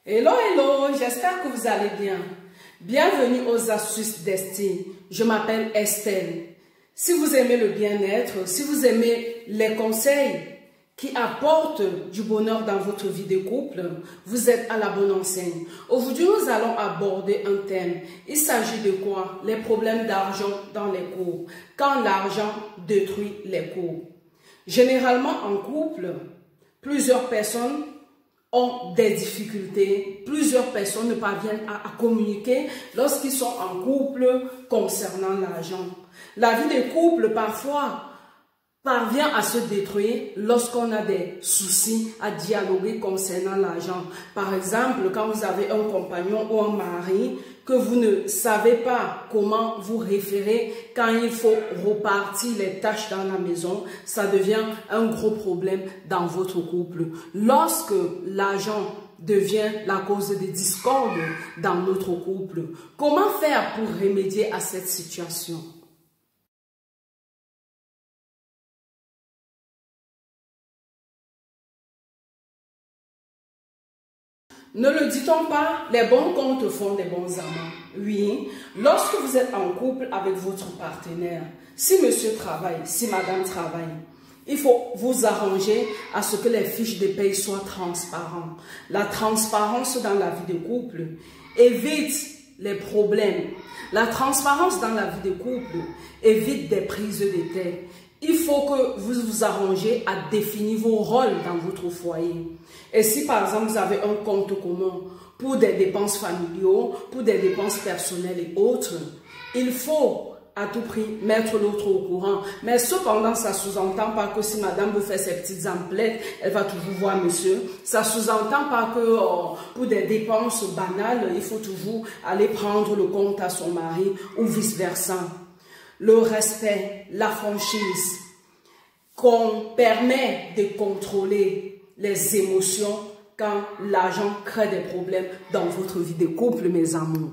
Hello, hello, j'espère que vous allez bien. Bienvenue aux astuces d'Estelle. Je m'appelle Estelle. Si vous aimez le bien-être, si vous aimez les conseils qui apportent du bonheur dans votre vie de couple, vous êtes à la bonne enseigne. Aujourd'hui, nous allons aborder un thème. Il s'agit de quoi? Les problèmes d'argent dans les couples. Quand l'argent détruit les couples. Généralement, en couple, plusieurs personnes ont des difficultés, plusieurs personnes ne parviennent à communiquer lorsqu'ils sont en couple concernant l'argent. La vie des couples parfois parvient à se détruire lorsqu'on a des soucis à dialoguer concernant l'argent. Par exemple, quand vous avez un compagnon ou un mari que vous ne savez pas comment vous référer quand il faut repartir les tâches dans la maison, ça devient un gros problème dans votre couple. Lorsque l'argent devient la cause de discorde dans notre couple, comment faire pour remédier à cette situation? Ne le dit-on pas, les bons comptes font des bons amants. Oui, lorsque vous êtes en couple avec votre partenaire, si monsieur travaille, si madame travaille, il faut vous arranger à ce que les fiches de paye soient transparentes. La transparence dans la vie de couple évite les problèmes. La transparence dans la vie de couple évite des prises de tête. Il faut que vous vous arrangez à définir vos rôles dans votre foyer. Et si par exemple vous avez un compte commun pour des dépenses familiales, pour des dépenses personnelles et autres, il faut à tout prix mettre l'autre au courant. Mais cependant, ça ne sous-entend pas que si madame veut faire ses petites emplettes, elle va toujours voir monsieur. Ça ne sous-entend pas que pour des dépenses banales, il faut toujours aller prendre le compte à son mari ou vice-versa. Le respect, la franchise, qu'on permet de contrôler les émotions quand l'argent crée des problèmes dans votre vie de couple, mes amours.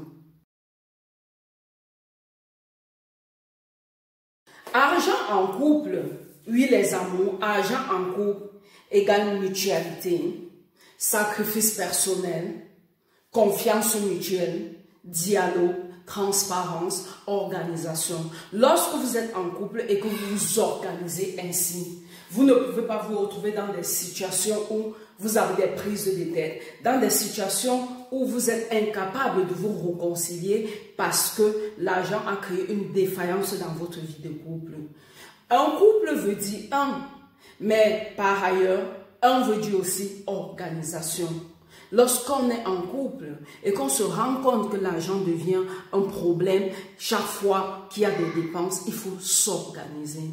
Argent en couple, oui les amours, argent en couple égale mutualité, sacrifice personnel, confiance mutuelle, dialogue, transparence, organisation. Lorsque vous êtes en couple et que vous vous organisez ainsi, vous ne pouvez pas vous retrouver dans des situations où vous avez des prises de tête, dans des situations où vous êtes incapable de vous réconcilier parce que l'argent a créé une défaillance dans votre vie de couple. Un couple veut dire un, mais par ailleurs, un veut dire aussi organisation. Lorsqu'on est en couple et qu'on se rend compte que l'argent devient un problème, chaque fois qu'il y a des dépenses, il faut s'organiser.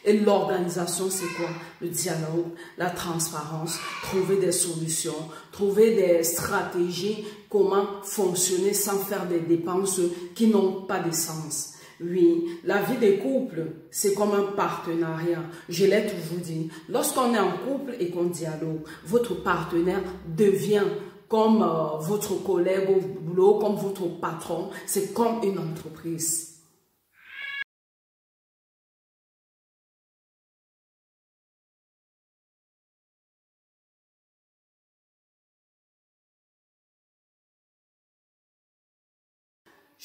Et l'organisation, c'est quoi? Le dialogue, la transparence, trouver des solutions, trouver des stratégies, comment fonctionner sans faire des dépenses qui n'ont pas de sens. Oui, la vie des couples, c'est comme un partenariat. Je l'ai toujours dit. Lorsqu'on est en couple et qu'on dialogue, votre partenaire devient comme votre collègue au boulot, comme votre patron. C'est comme une entreprise.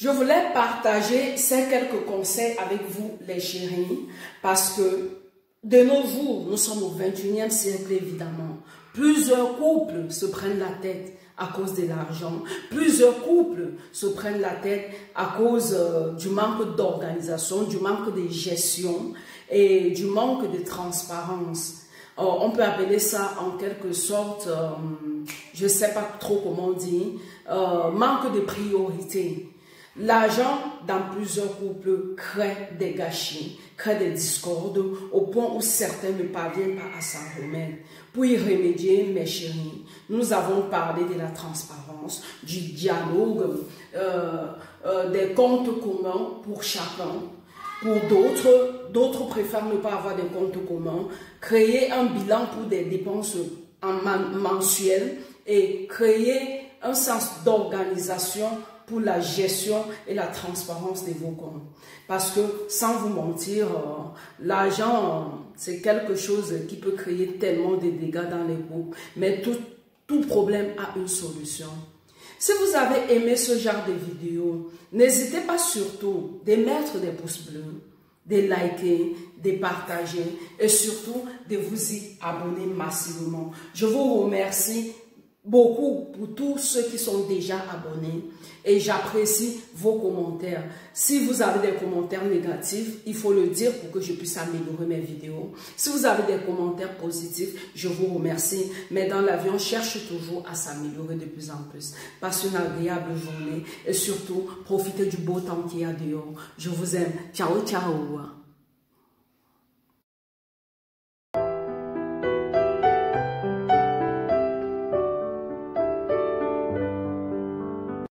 Je voulais partager ces quelques conseils avec vous, les chéris, parce que de nos jours, nous sommes au 21e siècle, évidemment. Plusieurs couples se prennent la tête à cause de l'argent. Plusieurs couples se prennent la tête à cause du manque d'organisation, du manque de gestion et du manque de transparence. On peut appeler ça en quelque sorte, je ne sais pas trop comment on dit, manque de priorité. L'argent, dans plusieurs couples, crée des gâchis, crée des discordes, au point où certains ne parviennent pas à s'en remettre. Pour y remédier, mes chéris, nous avons parlé de la transparence, du dialogue, des comptes communs pour chacun. Pour d'autres préfèrent ne pas avoir des comptes communs, créer un bilan pour des dépenses mensuelles et créer un sens d'organisation pour la gestion et la transparence de vos comptes. Parce que, sans vous mentir, l'argent, c'est quelque chose qui peut créer tellement de dégâts dans les groupes. Mais tout problème a une solution. Si vous avez aimé ce genre de vidéo, n'hésitez pas surtout de mettre des pouces bleus, de liker, de partager et surtout de vous y abonner massivement. Je vous remercie beaucoup pour tous ceux qui sont déjà abonnés et j'apprécie vos commentaires. Si vous avez des commentaires négatifs, il faut le dire pour que je puisse améliorer mes vidéos. Si vous avez des commentaires positifs, je vous remercie. Mais dans l'avion, cherche toujours à s'améliorer de plus en plus. Passez une agréable journée et surtout, profitez du beau temps qu'il y a dehors. Je vous aime. Ciao, ciao.